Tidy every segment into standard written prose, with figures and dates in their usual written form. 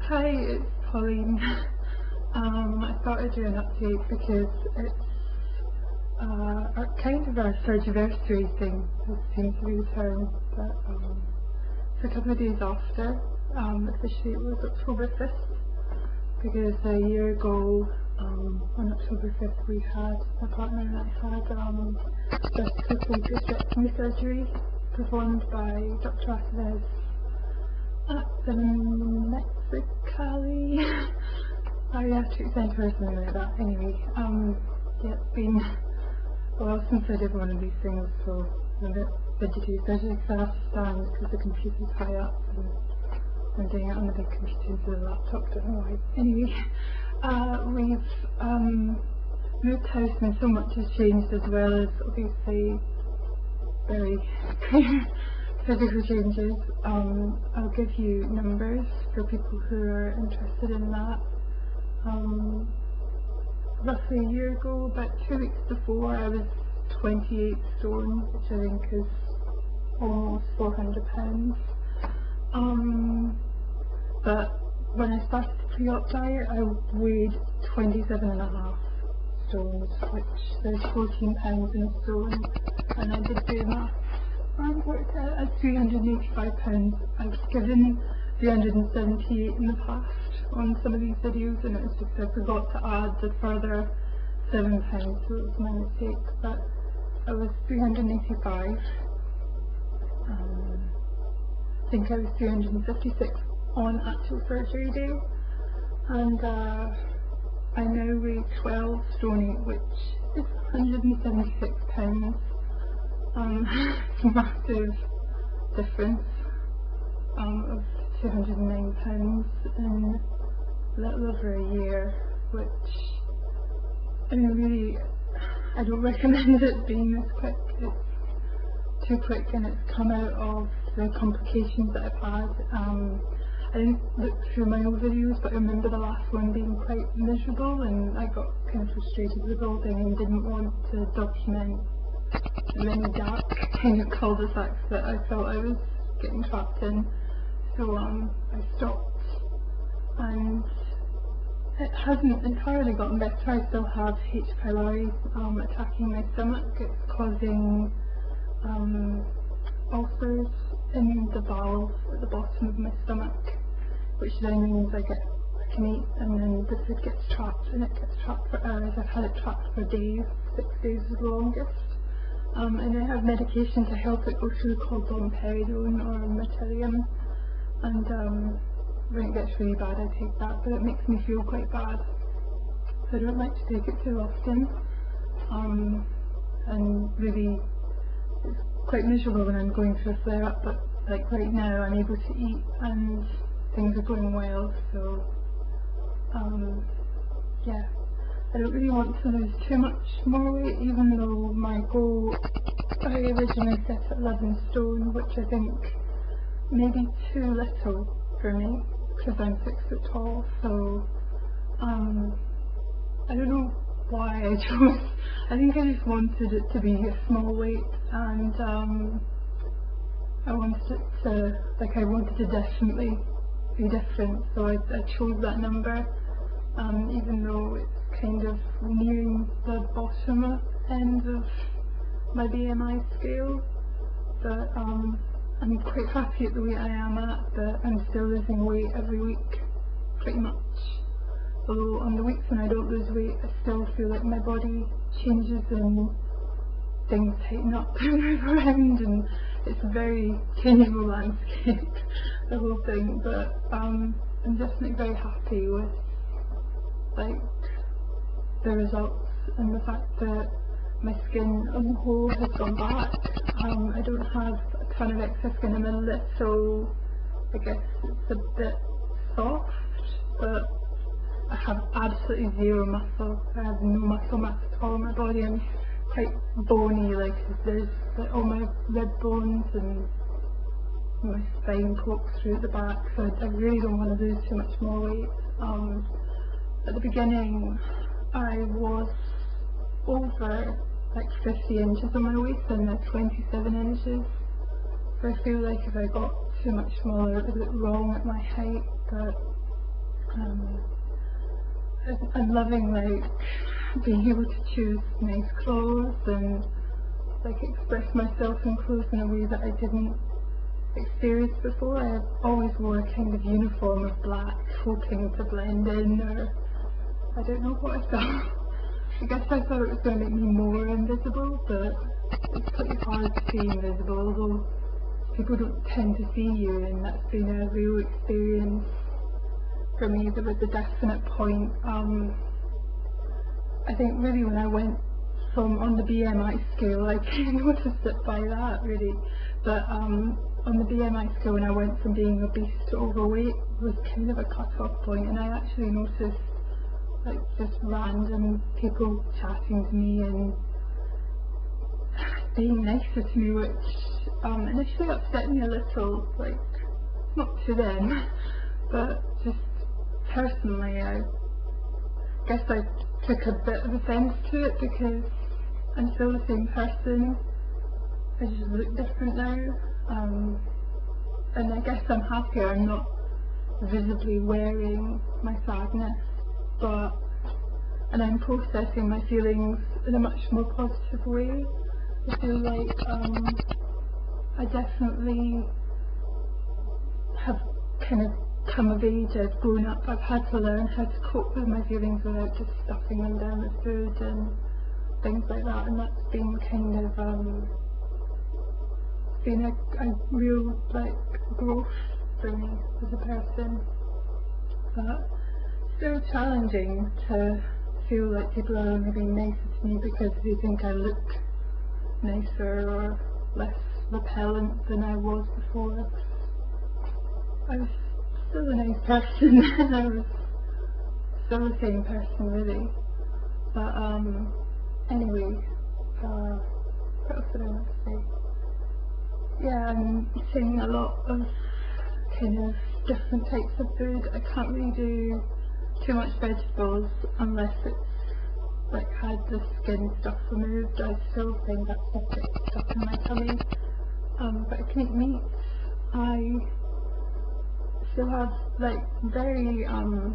Hi, it's Pauline. I thought I'd do an update because it's kind of our Surgiversary thing, it seems to be the term, but it's a couple of days after. Officially it was October 5th, because a year ago on October 5th we had, my partner and I had gastrectomy surgery performed by Dr Aceves at the Mexicali Bariatric Centre or something like that. Anyway, yeah, it's been a while since I did one of these things, so I'm a bit fidgety, especially because I have to stand because the computer's high up and I'm doing it on the big computer instead of the laptop, don't know why. Anyway, we've moved house and so much has changed, as well as obviously very physical changes. I'll give you numbers for people who are interested in that. Roughly a year ago, about 2 weeks before, I was 28 stone, which I think is almost 400 pounds. But when I started the pre-op diet, I weighed 27.5 stones, which there's 14 pounds in a stone, and I did do maths and worked out at 385 pounds. I've given 378 in the past on some of these videos, and it was just I forgot to add the further 7 pounds, so it was my mistake, but I was 385. I think I was 356 on actual surgery day, and I now weigh 12 stone 8, which is 176 pounds. It's a massive difference of 209 pounds in a little over a year, which, I mean, really, I don't recommend it being this quick. It's too quick, and it's come out of the complications that I've had. I didn't look through my old videos, but I remember the last one being quite miserable, and I got kind of frustrated with the whole thing and didn't want to document the many dark kind of cul-de-sacs that I felt I was getting trapped in. So I stopped, and it hasn't entirely gotten better. I still have H. pylori attacking my stomach. It's causing ulcers in the valve at the bottom of my stomach, which then means I can eat and then the food gets trapped, and it gets trapped for hours. I've had it trapped for days, 6 days is the longest. And I have medication to help it go through called domperidone or Metilium, and when it gets really bad I take that, but it makes me feel quite bad, so I don't like to take it too often. And really it's quite miserable when I'm going through a flare up, but like right now I'm able to eat and things are going well, so yeah. I don't really want to lose too much more weight, even though my goal I originally set at 11 stone, which I think may be too little for me because I'm 6 foot tall. So I don't know why I chose. I think I just wanted it to be a small weight, and I wanted it to, like, I wanted to definitely be different, so I chose that number, even though it's kind of nearing the bottom end of my BMI scale. But I'm quite happy at the weight I am at, but I'm still losing weight every week, pretty much. Although on the weeks when I don't lose weight, I still feel like my body changes and things tighten up and move around, and it's a very changeable landscape, the whole thing. But I'm definitely very happy with, like, the results and the fact that my skin on the whole has gone back. I don't have a ton of excess skin. I'm a little, I guess it's a bit soft, but I have absolutely zero muscle. I have no muscle mass at all in my body. I'm quite bony, like there's like all my rib bones and my spine pokes through at the back, so I really don't want to lose too much more weight. At the beginning I was over like 50 inches on my waist, and now 27 inches, so I feel like if I got too much smaller it would look wrong at my height, but I'm loving like being able to choose nice clothes and like express myself in clothes in a way that I didn't experience before. I always wore a kind of uniform of black, hoping to blend in, or I don't know what I thought. I guess I thought it was going to make me more invisible, but it's pretty hard to be invisible, although people don't tend to see you, and that's been a real experience for me. There was a definite point, I think really when I went from on the BMI scale, I noticed it by that really, but on the BMI scale when I went from being obese to overweight was kind of a cut-off point, and I actually noticed like just random people chatting to me and being nicer to me, which initially upset me a little, like not to them, but just personally I guess I took a bit of offence to it because I'm still the same person, I just look different now, and I guess I'm happier I'm not visibly wearing my sadness, and I'm processing my feelings in a much more positive way. I feel like I definitely have kind of come of age, I've grown up, I've had to learn how to cope with my feelings without just stuffing them down with food and things like that, and that's been kind of been a real like growth for me as a person. But still challenging to feel like people are only being nicer to me because they think I look nicer or less repellent than I was before. I was still a nice person and I was still the same person really. But anyway, what else did I want to say? Yeah, I'm eating a lot of kind of different types of food. I can't really do too much vegetables unless it's like had the skin stuff removed. I still think that stuff gets stuck in my tummy. But I can eat meat. I still have like very kind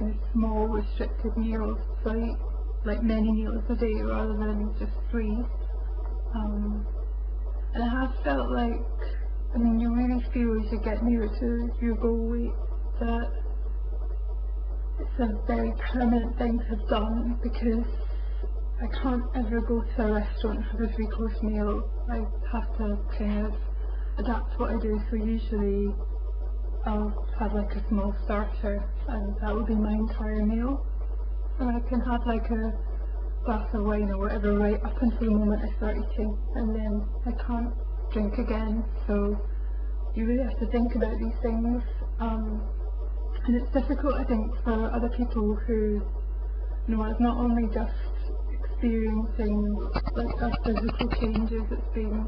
of small restricted meals, so I eat like many meals a day rather than just 3. And I have felt like, I mean, you really feel as you get nearer to your goal weight that it's a very permanent thing to have done, because I can't ever go to a restaurant and have a 3-course meal. I have to kind of adapt what I do, so usually I'll have like a small starter and that will be my entire meal, and I can have like a glass of wine or whatever right up until the moment I start eating, and then I can't drink again. So you really have to think about these things, and it's difficult I think for other people who, you know, it's not only just experiencing like our physical changes, it's been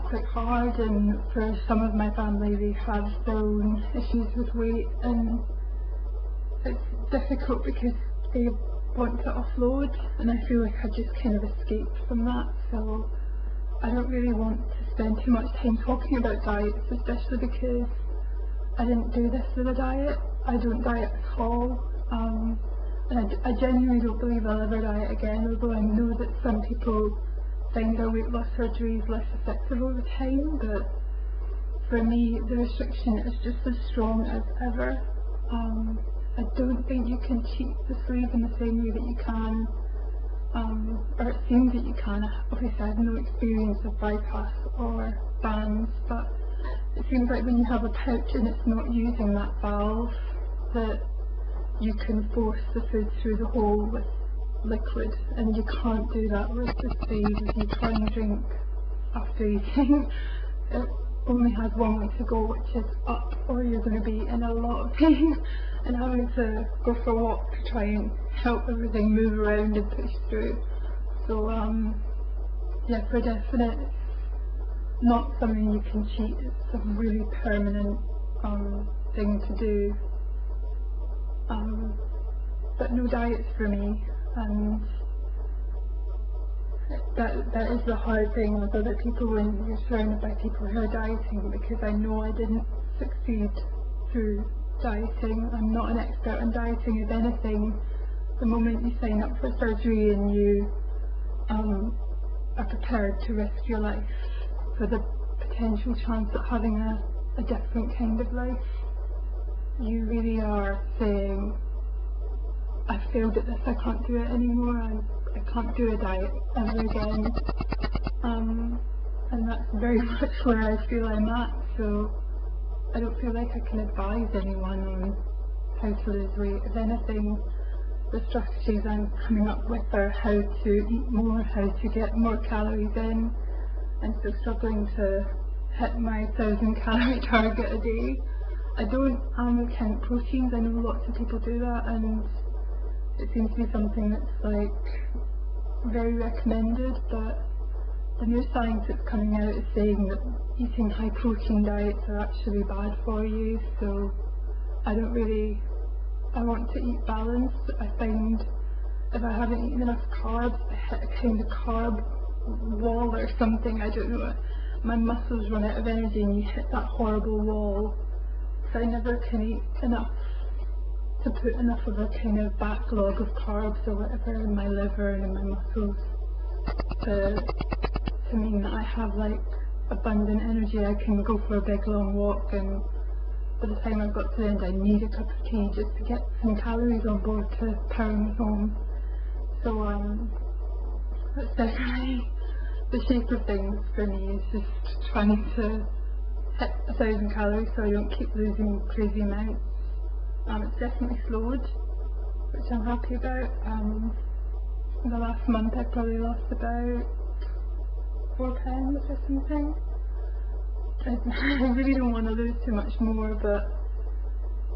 quite hard, and for some of my family they have their own issues with weight, and it's difficult because they want to offload, and I feel like I just kind of escaped from that. So I don't really want to spend too much time talking about diets, especially because I didn't do this with a diet. I don't diet at all, and I genuinely don't believe I'll ever diet again, although I know that some people find their weight loss surgeries less effective over time, but for me the restriction is just as strong as ever. I don't think you can cheat the sleeve in the same way that you can, or it seems that you can. Obviously I have no experience of bypass or bands, but it seems like when you have a pouch and it's not using that valve, that you can force the food through the hole with liquid, and you can't do that with the sleeve. If you try and drink after eating, it only has one way to go, which is up, or you're going to be in a lot of pain and having to go for a walk to try and help everything move around and push through. So yeah, for definite, it's not something you can cheat. It's a really permanent thing to do, but no diets for me, and that is the hard thing with other people when you're surrounded by people who are dieting, because I know I didn't succeed through dieting. I'm not an expert on dieting. If anything, the moment you sign up for surgery and you are prepared to risk your life for the potential chance of having a different kind of life, you really are saying, I failed at this, I can't do it anymore, I can't do a diet ever again. And that's very much where I feel I'm at, so I don't feel like I can advise anyone on how to lose weight. If anything, the strategies I'm coming up with are how to eat more, how to get more calories in. I'm still struggling to hit my 1,000 calorie target a day. I don't count proteins. I know lots of people do that, and it seems to be something that's like very recommended, but the new science that's coming out is saying that eating high protein diets are actually bad for you, so I want to eat balanced. I find if I haven't eaten enough carbs, I hit a kind of carb wall or something, I don't know, my muscles run out of energy and you hit that horrible wall, so I never can eat enough to put enough of a kind of backlog of carbs or whatever in my liver and in my muscles to mean that I have like abundant energy. I can go for a big long walk, and by the time I've got to the end I need a cup of tea just to get some calories on board to power me home. So that's definitely the shape of things for me, is just trying to hit 1,000 calories so I don't keep losing crazy amounts. It's definitely slowed, which I'm happy about. In the last month I probably lost about 4 pounds or something. I really don't want to lose too much more, but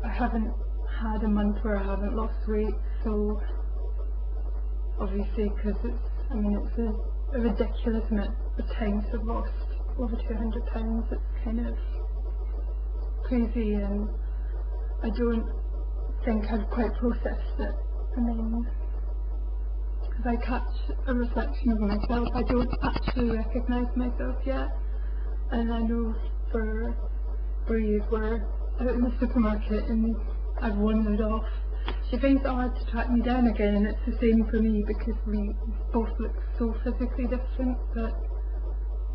I haven't had a month where I haven't lost weight, so obviously, because it's a ridiculous amount of times I've lost over 200 pounds. It's kind of crazy, and I don't think I've quite processed it. I mean, if I catch a reflection of myself, I don't actually recognise myself yet. And I know for Bree, we're out in the supermarket and I've wandered off. She finds it hard to track me down again, and it's the same for me because we both look so physically different that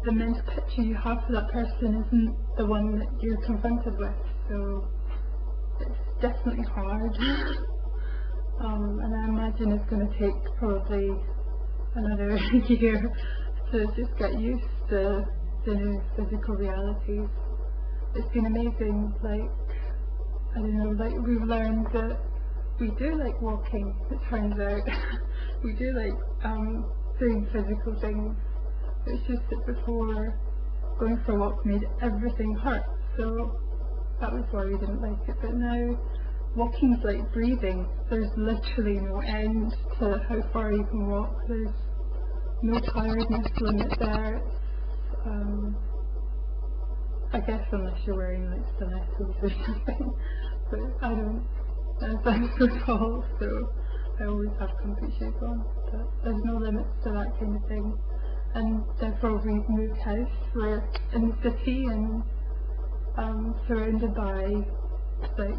the mental picture you have for that person isn't the one that you're confronted with. So it's definitely hard. And I imagine it's going to take probably another year to just get used to the new physical realities. It's been amazing, like, I don't know, like we've learned that we do like walking, it turns out. We do like doing physical things. It's just that before, going for a walk made everything hurt, so that was why we didn't like it. But now walking's like breathing. There's literally no end to how far you can walk. There's no tiredness limit there. I guess unless you're wearing like stilettos or something, but I don't. I'm so tall, so I always have comfy shoes on. But there's no limits to that kind of thing. And therefore we've moved house. We're in the city and surrounded by like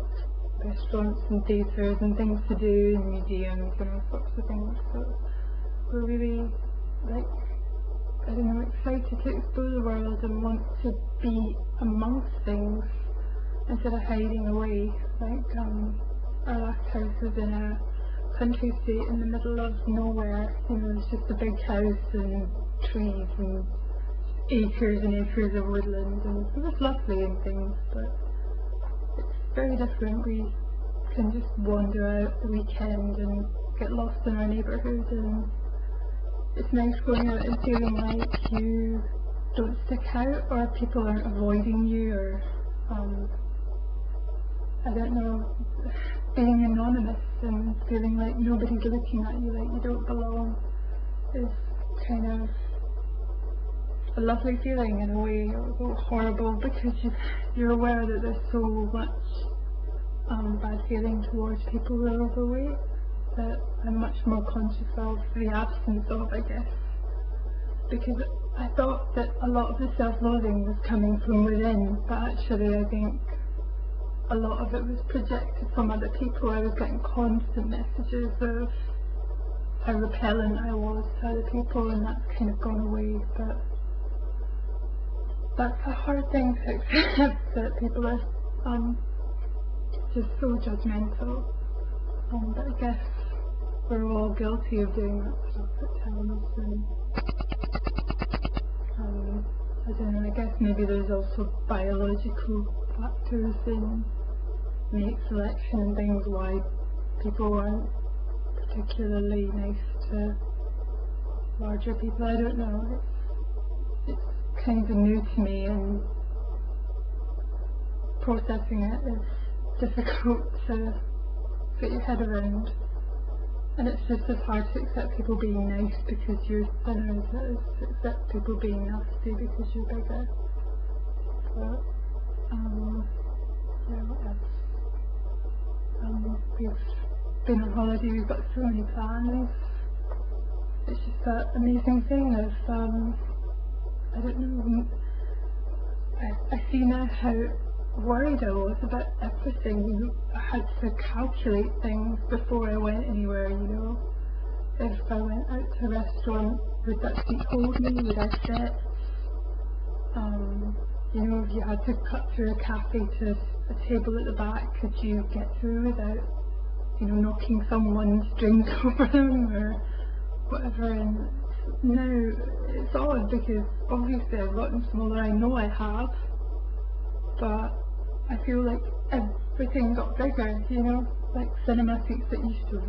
restaurants and theatres and things to do and museums and all sorts of things. So we're really like, I don't know, excited to explore the world and want to be amongst things instead of hiding away. Like our last house was in a country estate in the middle of nowhere. You know, it's just a big house and trees and acres and acres of woodland, and it was lovely and things, but it's very different. We can just wander out the weekend and get lost in our neighbourhood, and it's nice going out and feeling like you don't stick out or people aren't avoiding you, or I don't know, being anonymous and feeling like nobody's looking at you, like you don't belong, is kind of a lovely feeling in a way, although horrible because you're aware that there's so much bad feeling towards people who are overweight that I'm much more conscious of the absence of, I guess, because I thought that a lot of the self-loathing was coming from within, but actually I think a lot of it was projected from other people. I was getting constant messages of how repellent I was to other people, and that's kind of gone away. But that's a hard thing to accept, that people are just so judgmental. But I guess we're all guilty of doing that stuff at times, and I don't know, I guess maybe there's also biological factors in mate selection and things, why people aren't particularly nice to larger people. I don't know, it's kind of new to me, and processing it is difficult to get your head around. And it's just as hard to accept people being nice because you're thinner as it is to accept people being nasty because you're bigger. But, yeah, what else? We've been on holiday, we've got so many plans. It's just that amazing thing of, I don't know, I see now how worried I was about everything. I had to calculate things before I went anywhere, you know. If I went out to a restaurant, would that seat hold me? Would I sit? You know, if you had to cut through a cafe to a table at the back, could you get through without, you know, knocking someone's drink over them or whatever? And now it's odd because obviously I've gotten smaller, I know I have, but I feel like everything got bigger, you know, like cinema seats that used to